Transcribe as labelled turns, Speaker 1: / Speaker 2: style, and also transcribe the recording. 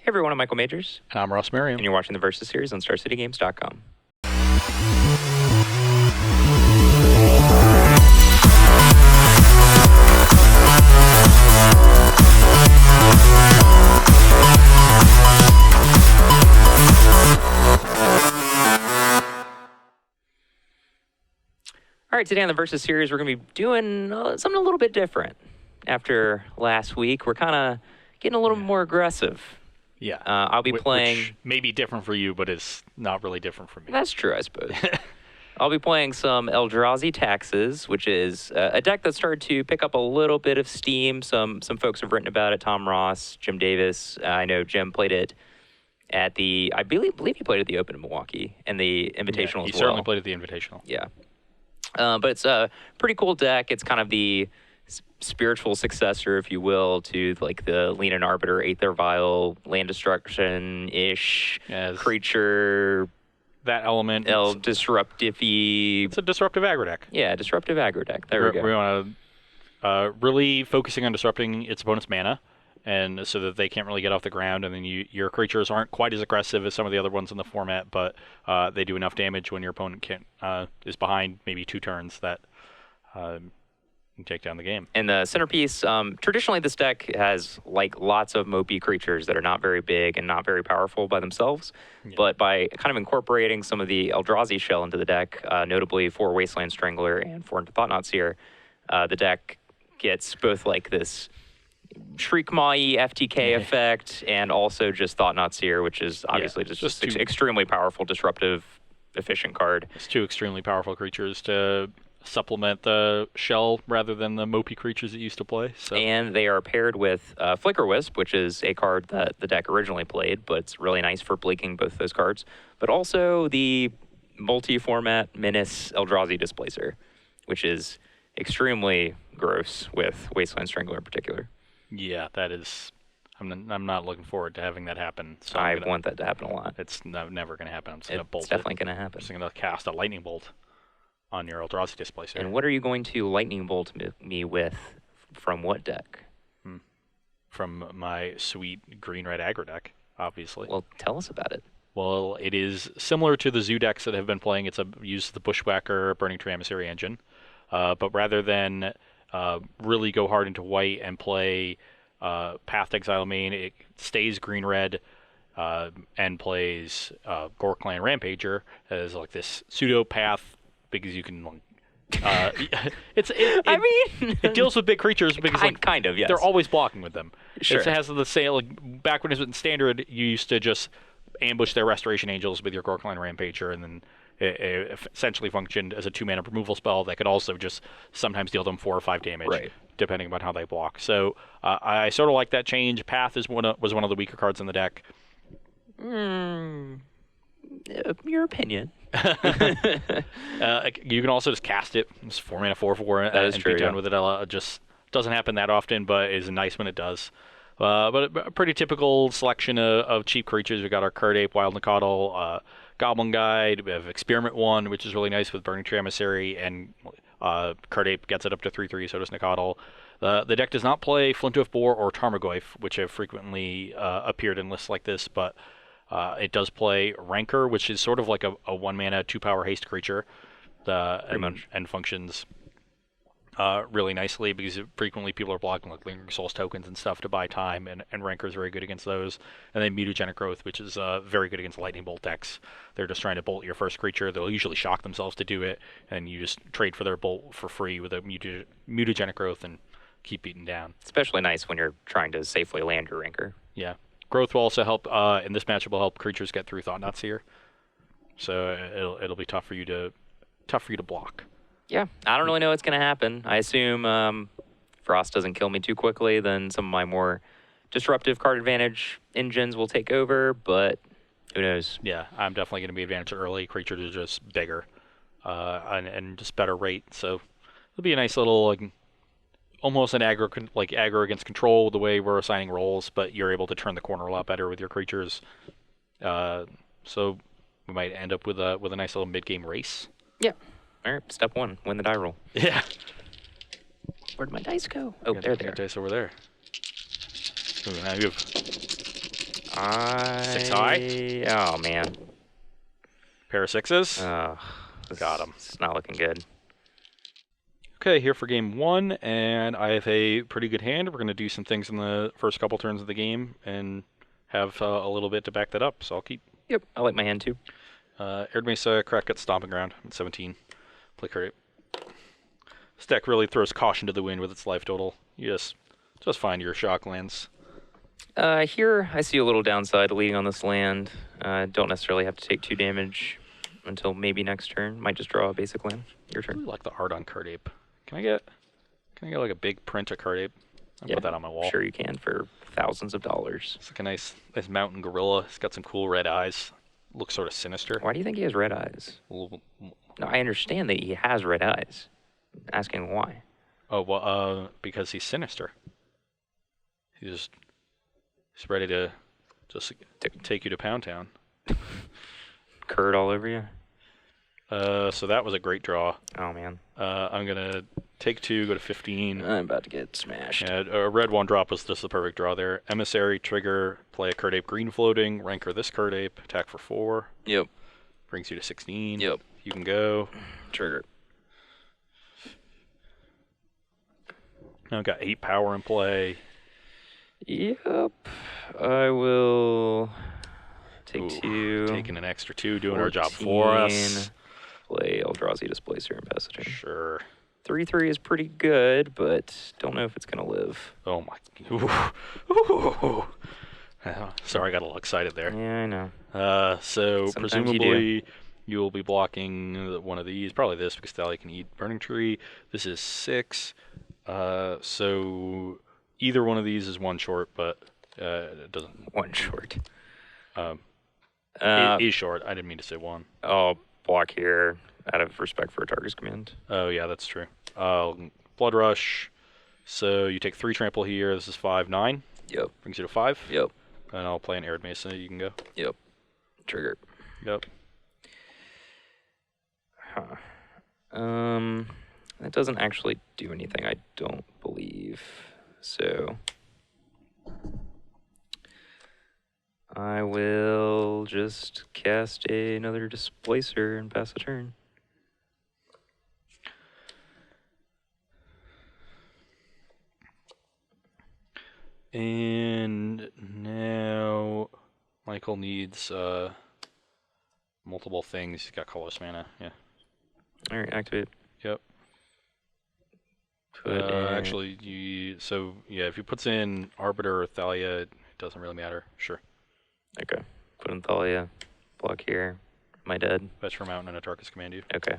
Speaker 1: Hey everyone, I'm Michael Majors.
Speaker 2: And I'm Ross Merriam.
Speaker 1: And you're watching the Versus series on StarCityGames.com. All right, today on the Versus series, we're going to be doing something a little bit different. After last week, we're kind of getting a little more aggressive.
Speaker 2: Yeah.
Speaker 1: I'll be playing...
Speaker 2: Which may be different for you, but it's not really different for me.
Speaker 1: That's true, I suppose. I'll be playing some Eldrazi Taxes, which is a deck that started to pick up a little bit of steam. Some folks have written about it. Tom Ross, Jim Davis. I know Jim played it at the... I believe he played at the Open in Milwaukee and the Invitational as well.
Speaker 2: He certainly played at the Invitational.
Speaker 1: Yeah. But it's a pretty cool deck. It's kind of the spiritual successor, if you will, to like the Leanin' Arbiter, Aether Vial, land destruction-ish creature.
Speaker 2: That element.
Speaker 1: Disruptive-y.
Speaker 2: It's a disruptive aggro deck.
Speaker 1: Yeah, disruptive aggro deck. There we go.
Speaker 2: We want to really focusing on disrupting its opponent's mana, and so that they can't really get off the ground, and then your creatures aren't quite as aggressive as some of the other ones in the format, but they do enough damage when your opponent is behind maybe 2 turns that can take down the game.
Speaker 1: And the centerpiece, traditionally this deck has like lots of mopey creatures that are not very big and not very powerful by themselves, but by kind of incorporating some of the Eldrazi shell into the deck, notably 4 Wasteland Strangler and 4 Thought-Knot Seer, the deck gets both like this Shriek Maw-y FTK effect and also just Thought-Knot Seer, which is obviously just extremely powerful, disruptive, efficient card.
Speaker 2: It's 2 extremely powerful creatures to supplement the shell rather than the mopey creatures it used to play. So. And
Speaker 1: they are paired with Flicker Wisp, which is a card that the deck originally played, but it's really nice for blinking both those cards. But also the multi-format Menace Eldrazi Displacer, which is extremely gross with Wasteland Strangler in particular.
Speaker 2: Yeah, that is... I'm not looking forward to having that happen. So
Speaker 1: I want that to happen a lot.
Speaker 2: It's never going to happen. I'm just going to bolt it.
Speaker 1: It's definitely going to happen.
Speaker 2: I'm just going to cast a Lightning Bolt on your Eldrazi Displacer.
Speaker 1: And what are you going to Lightning Bolt me with? From what deck?
Speaker 2: From my sweet green-red aggro deck, obviously.
Speaker 1: Well, tell us about it.
Speaker 2: Well, it is similar to the Zoo decks that have been playing. It's uses the Bushwhacker Burning Tree Emissary engine. But rather than really go hard into white and play Path to Exile main, it stays green-red and plays Gorkland Rampager as like this pseudo-path, because you can it deals with big creatures because
Speaker 1: kind of, yes.
Speaker 2: They're always blocking with them.
Speaker 1: Sure.
Speaker 2: It has the same, like back when it was in Standard, you used to just ambush their Restoration Angels with your Gorkland Rampager, and then it essentially functioned as a 2-mana removal spell that could also just sometimes deal them 4 or 5 damage, depending on how they block. So I sort of like that change. Path was one of the weaker cards in the deck.
Speaker 1: Your opinion.
Speaker 2: You can also just cast it. It's 4 mana 4/4 and be done with it. It just doesn't happen that often, but is nice when it does. But a pretty typical selection of cheap creatures. We got our Kurdape, Wild Nacatl, Goblin Guide. We have Experiment 1, which is really nice with Burning Tree Emissary, and Kurdape gets it up to 3/3, so does Nacatl. The deck does not play Flinthoof Boar or Tarmogoyf, which have frequently appeared in lists like this, but it does play Rancor, which is sort of like a 1-mana 2-power haste creature, and functions really nicely because frequently people are blocking like Lingering Souls tokens and stuff to buy time, and Rancor is very good against those. And then Mutagenic Growth, which is very good against Lightning Bolt decks. They're just trying to bolt your first creature. They'll usually shock themselves to do it, and you just trade for their bolt for free with a Mutagenic Growth and keep beating down.
Speaker 1: Especially nice when you're trying to safely land your Rancor.
Speaker 2: Yeah. Growth will also help, in this matchup, will help creatures get through Thought-Knot Seer. So it'll be tough for you to block.
Speaker 1: Yeah, I don't really know what's going to happen. I assume Frost doesn't kill me too quickly, then some of my more disruptive card advantage engines will take over, but who knows?
Speaker 2: Yeah, I'm definitely going to be advantaged early. Creatures are just bigger and just better rate. So it'll be a nice little, almost an aggro against control, the way we're assigning roles, but you're able to turn the corner a lot better with your creatures. So we might end up with a nice little mid-game race.
Speaker 1: Yeah. All right, step 1, win the die roll.
Speaker 2: Yeah.
Speaker 1: Where'd my dice go? Oh, there they are.
Speaker 2: Dice over there. Ooh, now you have 6 high.
Speaker 1: Oh, man.
Speaker 2: Pair of 6s. Got him.
Speaker 1: It's not looking good.
Speaker 2: Okay, here for game 1, and I have a pretty good hand. We're going to do some things in the first couple turns of the game and have a little bit to back that up, so I'll keep.
Speaker 1: Yep, I like my hand too.
Speaker 2: Air Mesa, crack at Stomping Ground at 17. Play card. This deck really throws caution to the wind with its life total. You just find your shock lands.
Speaker 1: Here, I see a little downside leading on this land. Don't necessarily have to take 2 damage until maybe next turn. Might just draw a basic land. Your turn.
Speaker 2: I really like the art on Card Ape. Can I get like a big print of Card Ape? I'll put that on my wall.
Speaker 1: Sure you can for thousands of dollars.
Speaker 2: It's like a nice mountain gorilla. It's got some cool red eyes. Looks sort of sinister.
Speaker 1: Why do you think he has red eyes? No, I understand that he has red eyes. I'm asking why.
Speaker 2: Oh, well, because he's sinister. He's ready to just take you to Pound Town.
Speaker 1: Curd all over you?
Speaker 2: So that was a great draw.
Speaker 1: Oh, man.
Speaker 2: I'm going to take 2, go to 15.
Speaker 1: I'm about to get smashed.
Speaker 2: Yeah, a red 1-drop was just the perfect draw there. Emissary, trigger, play a Card Ape green floating, ranker this Card Ape, attack for 4.
Speaker 1: Yep.
Speaker 2: Brings you to 16.
Speaker 1: Yep.
Speaker 2: You can go.
Speaker 1: Trigger.
Speaker 2: Now I've got 8 power in play.
Speaker 1: Yep. I will take 2.
Speaker 2: Taking an extra 2, doing our job for us.
Speaker 1: Play Eldrazi Displacer and pass it.
Speaker 2: Sure.
Speaker 1: 3/3 is pretty good, but don't know if it's going to live.
Speaker 2: Oh, my. Ooh. Sorry, I got a little excited there.
Speaker 1: Yeah, I know.
Speaker 2: So
Speaker 1: Sometimes
Speaker 2: presumably you will be blocking one of these. Probably this, because Thalia can eat Burning Tree. This is 6. So either one of these is 1 short, but it doesn't.
Speaker 1: 1 short.
Speaker 2: It is short. I didn't mean to say 1.
Speaker 1: I'll block here out of respect for a target's command.
Speaker 2: Oh, yeah, that's true. Blood Rush. So you take 3 trample here. This is 5, 9.
Speaker 1: Yep.
Speaker 2: Brings you to 5.
Speaker 1: Yep.
Speaker 2: And I'll play an Arid Mesa. You can go.
Speaker 1: Yep. Trigger.
Speaker 2: Yep.
Speaker 1: Huh. That doesn't actually do anything, I don't believe. So I will just cast another Displacer and pass the turn.
Speaker 2: And now Michael needs multiple things. He's got colorless mana. Yeah.
Speaker 1: All right, activate.
Speaker 2: Yep. Actually, if he puts in Arbiter or Thalia, it doesn't really matter. Sure.
Speaker 1: Okay. Put in Thalia. Block here. Am I dead?
Speaker 2: Fetch for Mountain and Atarkus command you.
Speaker 1: Okay.